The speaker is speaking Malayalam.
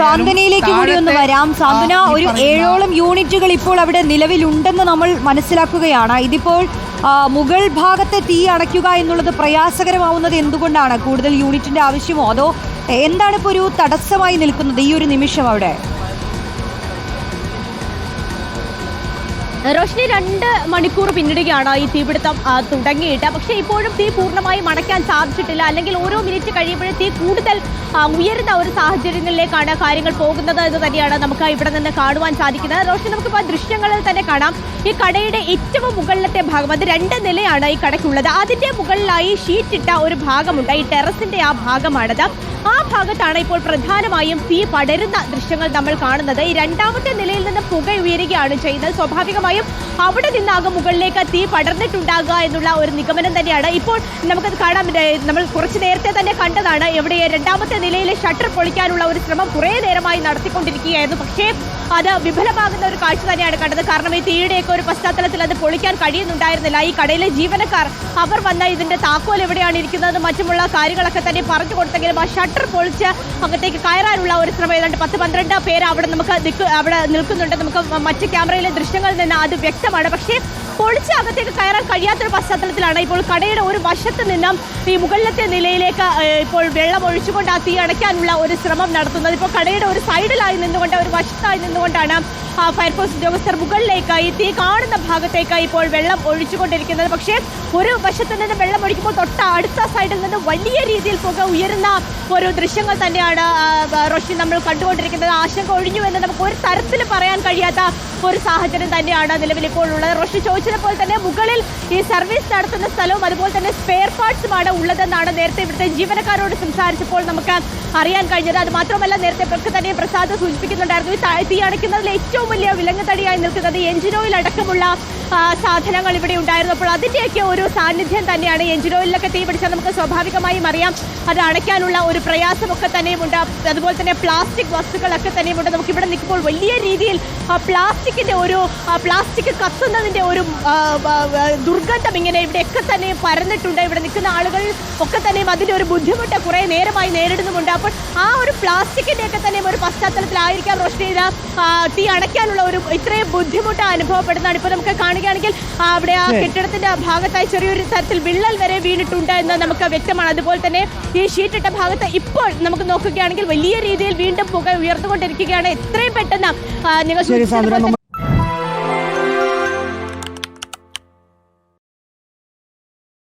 സാന്ത്വനയിലേക്ക് കൂടി ഒന്ന് വരാം. സാന്ത്വന, ഒരു 7ഓളം യൂണിറ്റുകൾ ഇപ്പോൾ അവിടെ നിലവിലുണ്ടെന്ന് നമ്മൾ മനസ്സിലാക്കുകയാണ്. ഇതിപ്പോൾ മുകൾ ഭാഗത്തെ തീ അണയ്ക്കുക എന്നുള്ളത് പ്രയാസകരമാവുന്നത് എന്തുകൊണ്ടാണ്? കൂടുതൽ യൂണിറ്റിന്റെ ആവശ്യമോ, അതോ എന്താണ് ഇപ്പോൾ ഒരു തടസ്സമായി നിൽക്കുന്നത് ഈ ഒരു നിമിഷം അവിടെ? റോഷ്നി, 2 മണിക്കൂർ പിന്നിടുകയാണ് ഈ തീപിടുത്തം തുടങ്ങിയിട്ട്. പക്ഷേ ഇപ്പോഴും തീ പൂർണ്ണമായും അണയ്ക്കാൻ സാധിച്ചിട്ടില്ല. അല്ലെങ്കിൽ ഓരോ മിനിറ്റ് കഴിയുമ്പോഴും തീ കൂടുതൽ ഉയരുന്ന ഒരു സാഹചര്യങ്ങളിലേക്കാണ് കാര്യങ്ങൾ പോകുന്നത് എന്ന് തന്നെയാണ് നമുക്ക് ഇവിടെ നിന്ന് കാണുവാൻ സാധിക്കുന്നത്. റോഷ്നി, നമുക്കിപ്പോൾ ദൃശ്യങ്ങളിൽ തന്നെ കാണാം. ഈ കടയുടെ ഏറ്റവും മുകളിലത്തെ ഭാഗം, അത് 2 നിലയാണ് ഈ കടയ്ക്കുള്ളത്. അതിൻ്റെ മുകളിലായി ഷീറ്റിട്ട ഒരു ഭാഗമുണ്ട്. ഈ ടെറസിൻ്റെ ആ ഭാഗമാണത്. ആ ഭാഗത്താണ് ഇപ്പോൾ പ്രധാനമായും തീ പടരുന്ന ദൃശ്യങ്ങൾ നമ്മൾ കാണുന്നത്. ഈ 2ാമത്തെ നിലയിൽ നിന്ന് പുക ഉയരുകയാണ് ചെയ്യുന്നത്. സ്വാഭാവികമായും അവിടെ നിന്നാകും മുകളിലേക്ക് തീ പടർന്നിട്ടുണ്ടാകുക എന്നുള്ള ഒരു നിഗമനം തന്നെയാണ് ഇപ്പോൾ നമുക്കത് കാണാം. നമ്മൾ കുറച്ച് നേരത്തെ തന്നെ കണ്ടതാണ്. എവിടെ 2ാമത്തെ നിലയിലെ ഷട്ടർ പൊളിക്കാനുള്ള ഒരു ശ്രമം കുറേ നേരമായി നടത്തിക്കൊണ്ടിരിക്കുകയായിരുന്നു. പക്ഷേ അത് വിഫലമാകുന്ന ഒരു കാഴ്ച തന്നെയാണ് കണ്ടത്. കാരണം ഈ തീയുടെയൊക്കെ ഒരു പശ്ചാത്തലത്തിൽ അത് പൊളിക്കാൻ കഴിയുന്നുണ്ടായിരുന്നില്ല. ഈ കടയിലെ ജീവനക്കാർ അവർ വന്ന ഇതിന്റെ താക്കോൽ എവിടെയാണ് ഇരിക്കുന്നത് മറ്റുമുള്ള കാര്യങ്ങളൊക്കെ തന്നെ പറഞ്ഞു കൊടുത്തെങ്കിലും ആ ഷട്ടർ പൊളിച്ച് അകത്തേക്ക് കയറാനുള്ള ഒരു ശ്രമം ഏതാണ്ട് 10-12 പേര് അവിടെ അവിടെ നിൽക്കുന്നുണ്ട്. നമുക്ക് മറ്റ് ക്യാമറയിലെ ദൃശ്യങ്ങളിൽ നിന്ന് അത് വ്യക്തമാണ്. പക്ഷേ പൊളിച്ച് അകത്തേക്ക് കയറാൻ കഴിയാത്തൊരു പശ്ചാത്തലത്തിലാണ് ഇപ്പോൾ കടയുടെ ഒരു വശത്ത് നിന്നും ഈ മുകളിലത്തെ നിലയിലേക്ക് ഇപ്പോൾ വെള്ളം ഒഴിച്ചുകൊണ്ട് ആ തീ അടയ്ക്കാനുള്ള ഒരു ശ്രമം നടത്തുന്നത്. ഇപ്പോൾ കടയുടെ ഒരു സൈഡിലായി നിന്നുകൊണ്ട്, ഒരു വശത്തായി നിന്നുകൊണ്ടാണ് ഫയർഫോഴ്സ് ഉദ്യോഗസ്ഥർ മുകളിലേക്ക് ഈ തീ കാണുന്ന ഭാഗത്തേക്ക് ഇപ്പോൾ വെള്ളം ഒഴിച്ചുകൊണ്ടിരിക്കുന്നത്. പക്ഷേ ഒരു വശത്ത് നിന്ന് വെള്ളം ഒഴിക്കുമ്പോൾ തൊട്ട് അടുത്ത സൈഡിൽ നിന്ന് വലിയ രീതിയിൽ പുക ഉയരുന്ന ഒരു ദൃശ്യങ്ങൾ തന്നെയാണ് റോഷി നമ്മൾ കണ്ടുകൊണ്ടിരിക്കുന്നത്. ആശങ്ക ഒഴിഞ്ഞു എന്ന് നമുക്ക് ഒരു തരത്തിൽ പറയാൻ കഴിയാത്ത ഒരു സാഹചര്യം തന്നെയാണ് നിലവിൽ ഇപ്പോൾ ഉള്ളത്. റോഷി ചോദിച്ചതുപോലെ തന്നെ മുകളിൽ ഈ സർവീസ് നടത്തുന്ന സ്ഥലവും അതുപോലെ തന്നെ സ്പെയർ പാർട്സുമാണ് ഉള്ളതെന്നാണ് നേരത്തെ ഇവിടുത്തെ ജീവനക്കാരോട് സംസാരിച്ചപ്പോൾ നമുക്ക് അറിയാൻ കഴിഞ്ഞത്. അത് മാത്രമല്ല, നേരത്തെ തന്നെ പ്രസാദ് സൂചിപ്പിക്കുന്നുണ്ടായിരുന്നു, ഈ തീ അണയ്ക്കുന്നതിൽ ഏറ്റവും വലിയ വിലങ്ങുതടിയായി നിൽക്കുന്നത് എഞ്ചിൻ ഓയിൽ അടക്കമുള്ള സാധനങ്ങൾ ഇവിടെ ഉണ്ടായിരുന്നു. അപ്പോൾ അതിൻ്റെയൊക്കെ ഒരു സാന്നിധ്യം തന്നെയാണ്. എഞ്ചിൻ ഓയിലൊക്കെ തീ പിടിച്ചാൽ നമുക്ക് സ്വാഭാവികമായും അറിയാം അത് അണയ്ക്കാനുള്ള ഒരു പ്രയാസമൊക്കെ തന്നെയുമുണ്ട്. അതുപോലെ തന്നെ പ്ലാസ്റ്റിക് വസ്തുക്കളൊക്കെ തന്നെയുമുണ്ട്. നമുക്കിവിടെ നിൽക്കുമ്പോൾ വലിയ രീതിയിൽ പ്ലാസ്റ്റിക് കത്തുന്നതിൻ്റെ ഒരു ദുർഗന്ധം ഇങ്ങനെ ഇവിടെയൊക്കെ തന്നെ പരന്നിട്ടുണ്ട്. ഇവിടെ നിൽക്കുന്ന ആളുകൾ ഒക്കെ തന്നെയും അതിൻ്റെ ഒരു ബുദ്ധിമുട്ട് കുറേ നേരമായി നേരിടുന്നുമുണ്ട്. അപ്പോൾ ആ ഒരു പ്ലാസ്റ്റിക്കിൻ്റെയൊക്കെ തന്നെയും ഒരു പശ്ചാത്തലത്തിലായിരിക്കാം റോഷ്നി തീ അണയ്ക്കാനുള്ള ഒരു ഇത്രയും ബുദ്ധിമുട്ട് അനുഭവപ്പെടുന്നതാണ്. ഇപ്പോൾ നമുക്ക് കാണുകയാണെങ്കിൽ അവിടെ ആ കെട്ടിടത്തിന്റെ ഭാഗത്തായി ചെറിയൊരു തരത്തിൽ വിള്ളൽ വരെ വീണിട്ടുണ്ട് എന്ന് നമുക്ക് വ്യക്തമാണ്. അതുപോലെ തന്നെ ഈ ഷീറ്റിട്ട ഭാഗത്ത് ഇപ്പോൾ നമുക്ക് നോക്കുകയാണെങ്കിൽ വലിയ രീതിയിൽ വീണ്ടും പുക ഉയർന്നുകൊണ്ടിരിക്കുകയാണ്. എത്രയും പെട്ടെന്ന് നിങ്ങൾ